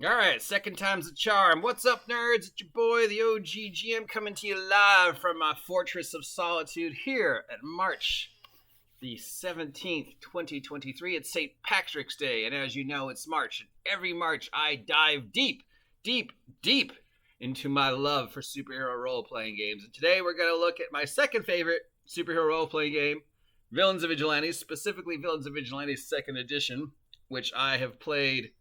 All right, second time's a charm. What's up, nerds? It's your boy, the OG GM, coming to you live from my Fortress of Solitude here at March the 17th, 2023. It's St. Patrick's Day, and as you know, it's March. And every March, I dive deep into my love for superhero role-playing games. And today, we're going to look at my second favorite superhero role-playing game, Villains Vigilantes, specifically Villains Vigilantes 2nd Edition, which I have played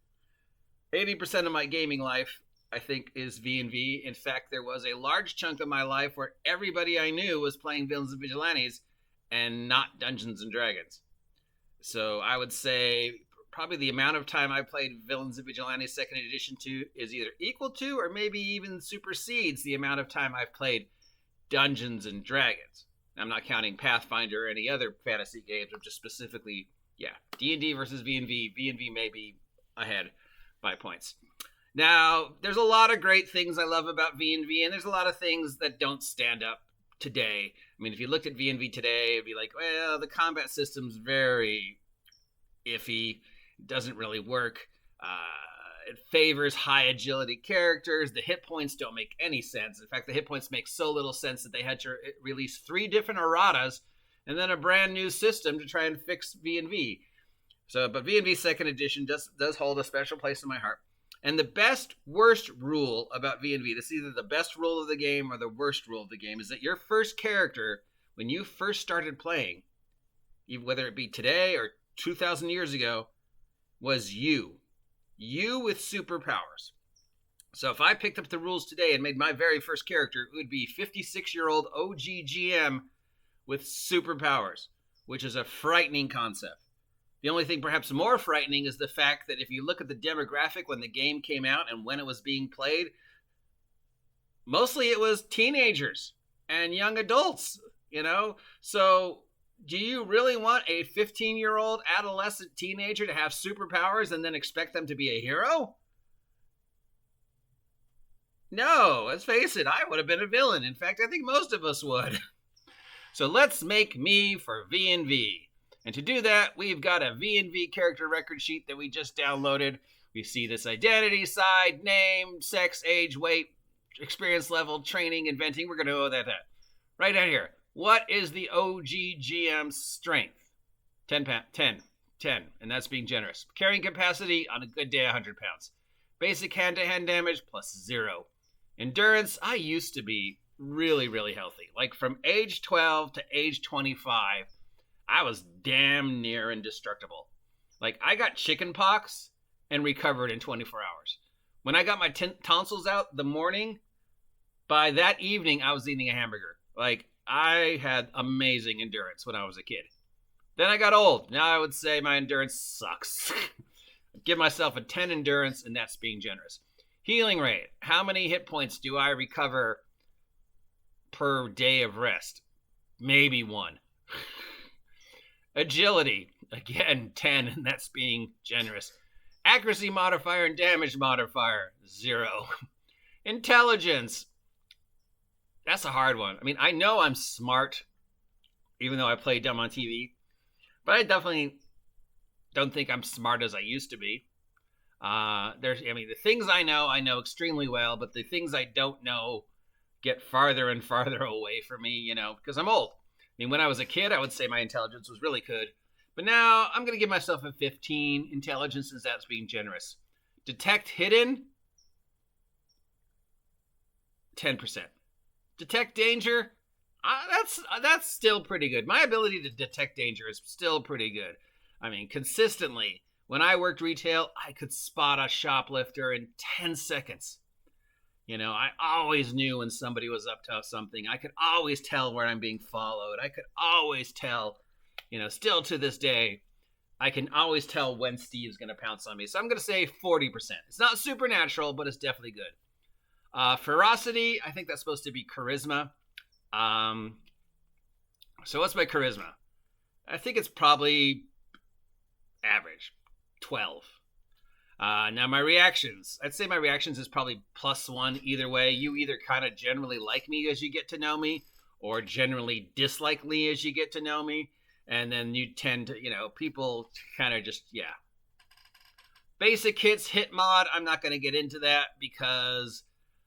80% of my gaming life, I think, is V&V. In fact, there was a large chunk of my life where everybody I knew was playing Villains and Vigilantes and not Dungeons and Dragons. So I would say probably the amount of time I played Villains and Vigilantes 2nd Edition 2 is either equal to or maybe even supersedes the amount of time I've played Dungeons and Dragons. I'm not counting Pathfinder or any other fantasy games. I'm just specifically, D&D versus V&V. V&V may be ahead by points. Now, there's a lot of great things I love about V&V, and there's a lot of things that don't stand up today. I mean, if you looked at V&V today, it'd be like, well, the combat system's very iffy. It doesn't really work. It favors high agility characters. The hit points don't make any sense. In fact, the hit points make so little sense that they had to release 3 different erratas and then a brand new system to try and fix V&V. But V&V 2nd Edition does hold a special place in my heart. And the best, worst rule about V&V, this is either the best rule of the game or the worst rule of the game, is that your first character, when you first started playing, whether it be today or 2,000 years ago, was you. You with superpowers. So if I picked up the rules today and made my very first character, it would be 56-year-old OG GM with superpowers, which is a frightening concept. The only thing perhaps more frightening is the fact that if you look at the demographic when the game came out and when it was being played, mostly it was teenagers and young adults, So do you really want a 15-year-old adolescent teenager to have superpowers and then expect them to be a hero? No, let's face it, I would have been a villain. In fact, I think most of us would. So let's make me for V&V. And to do that, we've got a V&V character record sheet that we just downloaded. We see this identity, side, name, sex, age, weight, experience level, training, inventing. We're going to go that. Right down here. What is the OGGM strength? 10, and that's being generous. Carrying capacity on a good day, 100 pounds. Basic hand-to-hand damage, +0. Endurance, I used to be really, really healthy. Like from age 12 to age 25, I was damn near indestructible. Like, I got chicken pox and recovered in 24 hours. When I got my tonsils out the morning, by that evening, I was eating a hamburger. Like, I had amazing endurance when I was a kid. Then I got old. Now I would say my endurance sucks. I'd give myself a 10 endurance, and that's being generous. Healing rate. How many hit points do I recover per day of rest? Maybe 1. Agility, again, 10, and that's being generous. Accuracy modifier and damage modifier, 0. Intelligence, that's a hard one. I mean, I know I'm smart, even though I play dumb on TV, but I definitely don't think I'm smart as I used to be. The things I know extremely well, but the things I don't know get farther and farther away from me, because I'm old. I mean, when I was a kid, I would say my intelligence was really good. But now I'm going to give myself a 15 intelligence since that's being generous. Detect hidden, 10%. Detect danger, that's still pretty good. My ability to detect danger is still pretty good. I mean, consistently, when I worked retail, I could spot a shoplifter in 10 seconds. I always knew when somebody was up to something. I could always tell where I'm being followed. I could always tell, still to this day, I can always tell when Steve's going to pounce on me. So I'm going to say 40%. It's not supernatural, but it's definitely good. Ferocity, I think that's supposed to be charisma. So what's my charisma? I think it's probably average, 12. Now my reactions, I'd say my reactions is probably +1 either way. You either kind of generally like me as you get to know me, or generally dislike me as you get to know me. And then you tend to, people kind of just, Basic hits, hit mod, I'm not going to get into that because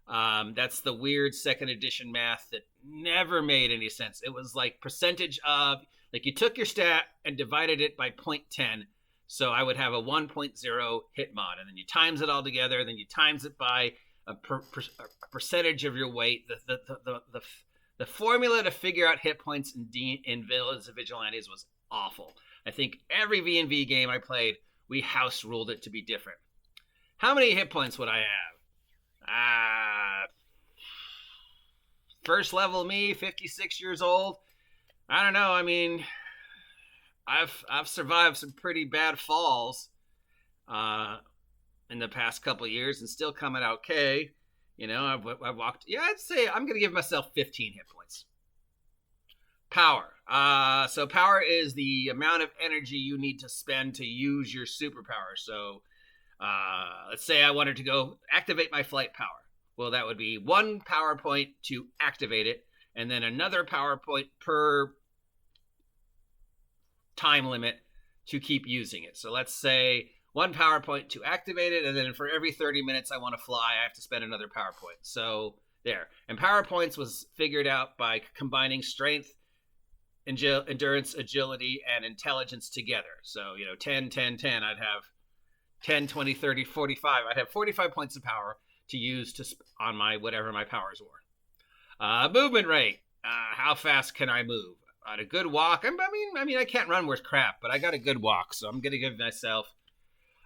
that's the weird second edition math that never made any sense. It was like percentage of, like you took your stat and divided it by 0.10. So I would have a 1.0 hit mod, and then you times it all together, then you times it by a percentage of your weight. The formula to figure out hit points in Villains Vigilantes was awful. I think every V&V game I played, we house ruled it to be different. How many hit points would I have? First level me, 56 years old. I don't know. I mean, I've survived some pretty bad falls in the past couple of years and still coming out okay. You know, I've walked. Yeah, I'd say I'm gonna give myself 15 hit points. Power. So power is the amount of energy you need to spend to use your superpower. So let's say I wanted to go activate my flight power. Well, that would be 1 power point to activate it, and then another power point per time limit to keep using it. So let's say 1 power point to activate it, and then for every 30 minutes I want to fly, I have to spend another power point. So there. And power points was figured out by combining strength, endurance, agility, and intelligence together. So, 10, 10, 10, I'd have 10, 20, 30, 45. I'd have 45 points of power to use on my whatever my powers were. Movement rate. How fast can I move? On a good walk. I mean, I can't run worth crap, but I got a good walk, so I'm gonna give myself.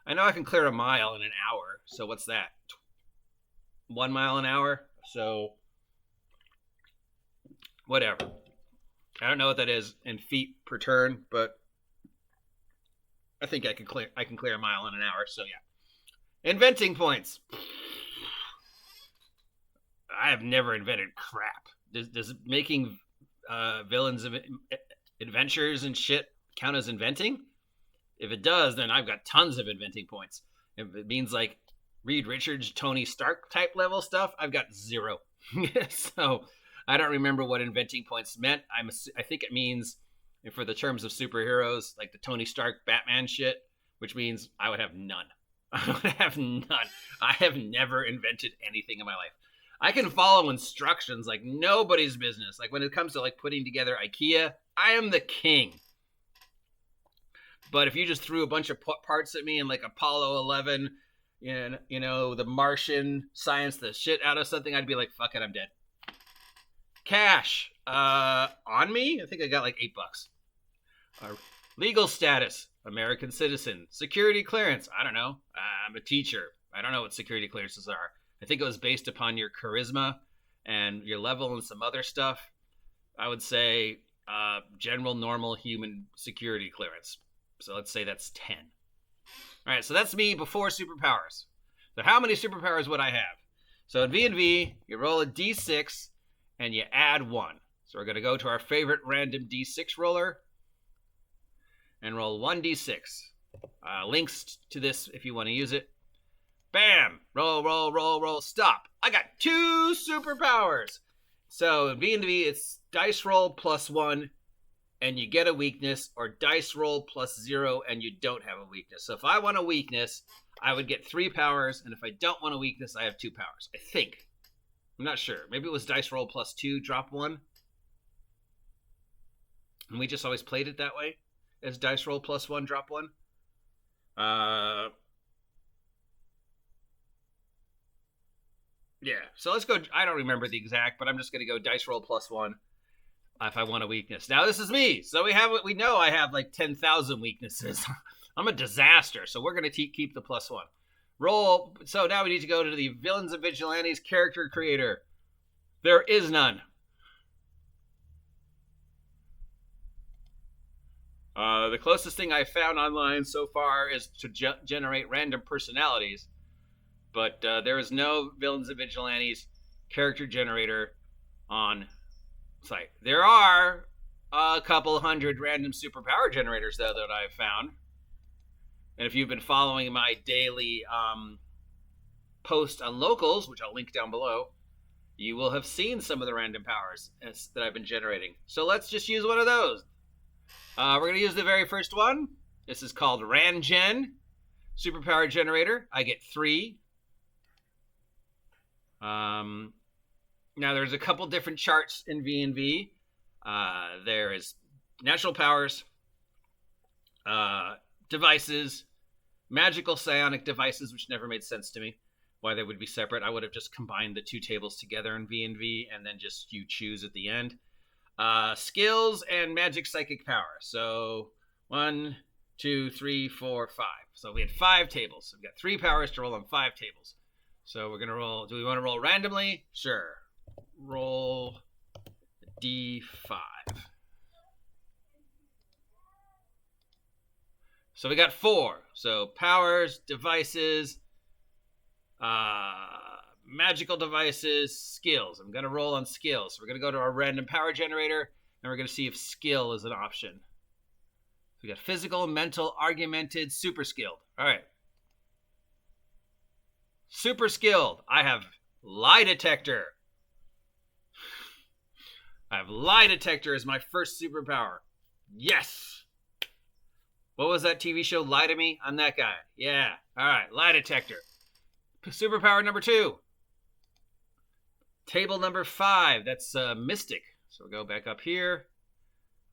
I know I can clear a mile in an hour. So what's that? 1 mile an hour. So whatever. I don't know what that is in feet per turn, but I think I can clear a mile in an hour. So yeah. Inventing points. I have never invented crap. Does making villains adventures and shit count as inventing? If it does, then I've got tons of inventing points. If it means like Reed Richards, Tony Stark type level stuff, I've got 0. So I don't remember what inventing points meant. I think it means, for the terms of superheroes, like the Tony Stark Batman shit, which means I would have none. I would have none. I have never invented anything in my life. I can follow instructions like nobody's business. Like when it comes to like putting together IKEA, I am the king. But if you just threw a bunch of parts at me in like Apollo 11, the Martian science the shit out of something, I'd be like, fuck it, I'm dead. Cash. On me? I think I got like $8. Legal status. American citizen. Security clearance. I don't know. I'm a teacher. I don't know what security clearances are. I think it was based upon your charisma and your level and some other stuff. I would say general, normal human security clearance. So let's say that's 10. All right, so that's me before superpowers. So how many superpowers would I have? So in V&V, you roll a D6 and you add 1. So we're going to go to our favorite random D6 roller and roll 1d6. Links to this if you want to use it. Bam! Roll, roll, roll, roll, stop. I got 2 superpowers. So in V&V, it's dice roll plus 1 and you get a weakness, or dice roll plus 0 and you don't have a weakness. So if I want a weakness, I would get 3 powers, and if I don't want a weakness, I have 2 powers. I think. I'm not sure. Maybe it was dice roll plus 2, drop 1. And we just always played it that way, as dice roll plus 1, drop 1. Yeah, so let's go. I don't remember the exact, but I'm just going to go dice roll plus 1 if I want a weakness. Now, this is me. So we know I have like 10,000 weaknesses. I'm a disaster, so we're going to keep the plus 1. Roll. So now we need to go to the Villains of Vigilantes character creator. There is none. The closest thing I've found online so far is to generate random personalities. But there is no Villains of Vigilantes character generator on site. There are a couple hundred random superpower generators, though, that I've found. And if you've been following my daily post on locals, which I'll link down below, you will have seen some of the random powers that I've been generating. So let's just use one of those. We're going to use the very first one. This is called Rangen. Superpower generator, I get 3. Now there's a couple different charts in V&V. There is natural powers, devices, magical psionic devices, which never made sense to me why they would be separate. I would have just combined the 2 tables together in V&V and then just you choose at the end. Skills and magic psychic power. So 1, 2, 3, 4, 5. So we had 5 tables. So we've got 3 powers to roll on 5 tables. So we're going to roll. Do we want to roll randomly? Sure. Roll D5. So we got 4. So powers, devices, magical devices, skills. I'm going to roll on skills. So we're going to go to our random power generator, and we're going to see if skill is an option. So we got physical, mental, argumented, super skilled. All right. Super skilled. I have lie detector. I have lie detector as my first superpower. Yes. What was that TV show? Lie to Me? I'm that guy. Yeah. All right. Lie detector. Superpower number 2. Table number 5. That's Mystic. So we'll go back up here.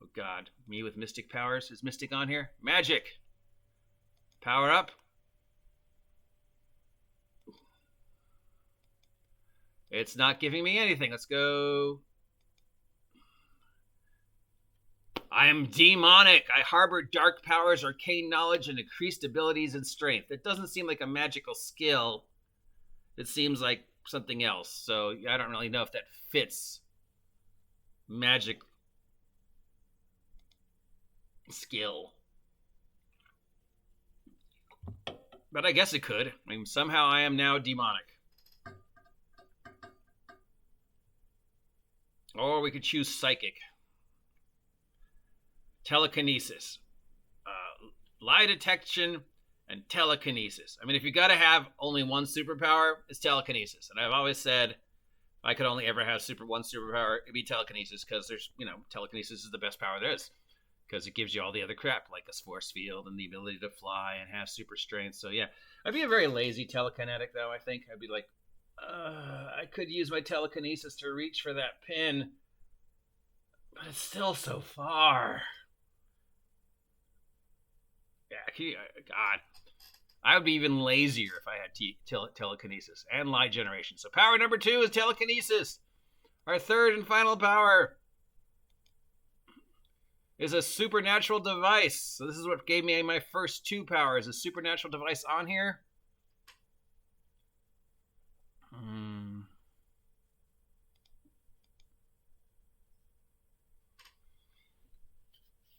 Oh, God. Me with Mystic powers. Is Mystic on here? Magic. Power up. It's not giving me anything. Let's go. I am demonic. I harbor dark powers, arcane knowledge, and increased abilities and strength. It doesn't seem like a magical skill. It seems like something else. So I don't really know if that fits magic skill. But I guess it could. I mean, somehow I am now demonic. Or we could choose psychic. Telekinesis. Lie detection and telekinesis. I mean, if you got to have only one superpower, it's telekinesis. And I've always said, if I could only ever have one superpower, it'd be telekinesis, because there's, telekinesis is the best power there is, because it gives you all the other crap, like a force field and the ability to fly and have super strength. So yeah, I'd be a very lazy telekinetic, though. I think I'd be like, I could use my telekinesis to reach for that pin, but it's still so far. Yeah, God. I would be even lazier if I had telekinesis and light generation. So power number 2 is telekinesis. Our third and final power is a supernatural device. So this is what gave me my first 2 powers. A supernatural device on here.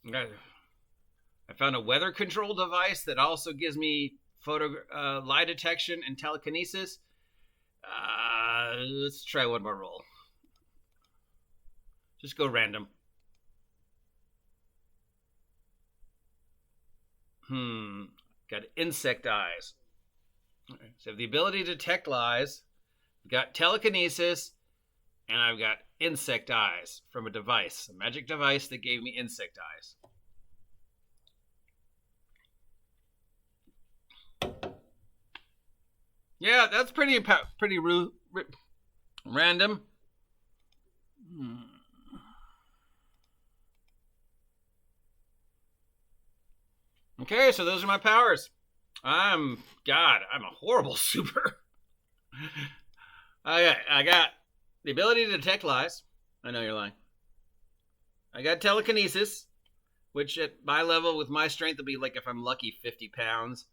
I found a weather control device that also gives me lie detection and telekinesis. Let's try one more roll. Just go random. Got insect eyes. Okay. So I have the ability to detect lies. I've got telekinesis, and I've got insect eyes from a device, a magic device that gave me insect eyes. Yeah, that's pretty random. Okay, so those are my powers. I'm a horrible super. I got the ability to detect lies. I know you're lying. I got telekinesis, which at my level with my strength will be like, if I'm lucky, 50 pounds.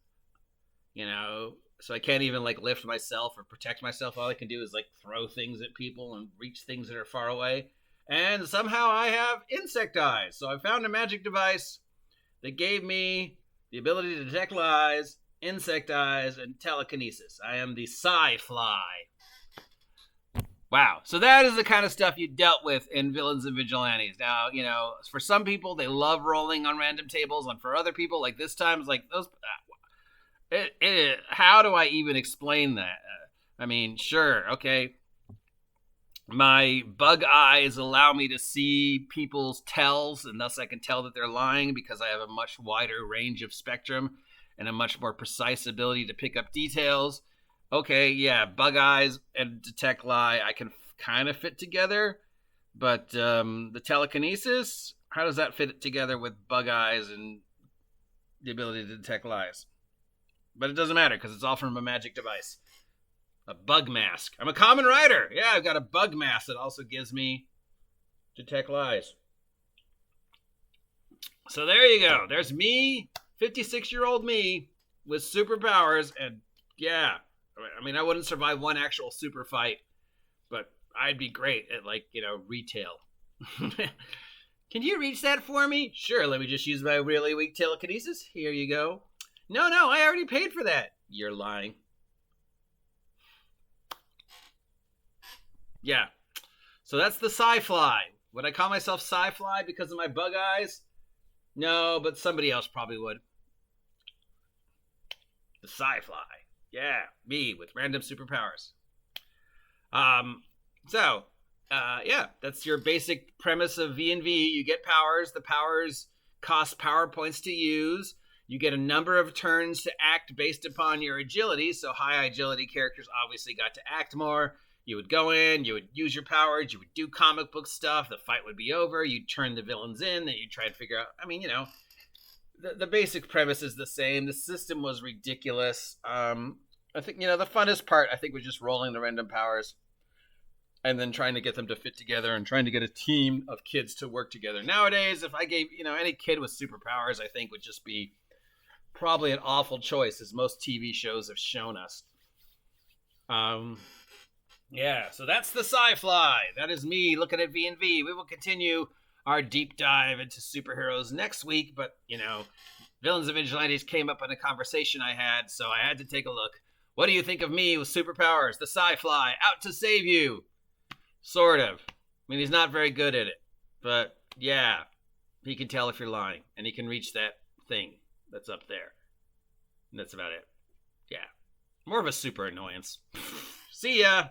So I can't even lift myself or protect myself. All I can do is throw things at people and reach things that are far away. And somehow I have insect eyes. So I found a magic device that gave me the ability to detect lies, insect eyes, and telekinesis. I am the PSY FLY. Wow. So that is the kind of stuff you dealt with in Villains and Vigilantes. Now, for some people, they love rolling on random tables. And for other people, this time, it's those... how do I even explain that? I mean, sure, okay. My bug eyes allow me to see people's tells, and thus I can tell that they're lying because I have a much wider range of spectrum. and a much more precise ability to pick up details. Okay, yeah, bug eyes and detect lie I can kind of fit together, but the telekinesis, how does that fit together with bug eyes and the ability to detect lies? But it doesn't matter because it's all from a magic device. A bug mask. I'm a common writer. Yeah, I've got a bug mask that also gives me detect lies. So there you go. There's me, 56-year-old me, with superpowers, and yeah, I mean, I wouldn't survive one actual super fight, but I'd be great at, like, retail. Can you reach that for me? Sure, let me just use my really weak telekinesis. Here you go. No, I already paid for that. You're lying. Yeah. So that's the Fly. Would I call myself Fly because of my bug eyes? No, but somebody else probably would. The Fly. Yeah, me with random superpowers. Yeah, that's your basic premise of V&V. You get powers. The powers cost power points to use. You get a number of turns to act based upon your agility. So high agility characters obviously got to act more. You would go in, you would use your powers, you would do comic book stuff, the fight would be over, you'd turn the villains in, then you'd try and figure out, the basic premise is the same. The system was ridiculous. I think, the funnest part, was just rolling the random powers and then trying to get them to fit together and trying to get a team of kids to work together. Nowadays, if I gave, any kid with superpowers, I think would just be probably an awful choice, as most TV shows have shown us. Yeah, so that's the Fly. That is me looking at V&V. We will continue our deep dive into superheroes next week, but, Villains and Vigilantes came up in a conversation I had, so I had to take a look. What do you think of me with superpowers? The Fly, out to save you. Sort of. I mean, he's not very good at it, but yeah, he can tell if you're lying, and he can reach that thing that's up there. And that's about it. Yeah. More of a super annoyance. See ya.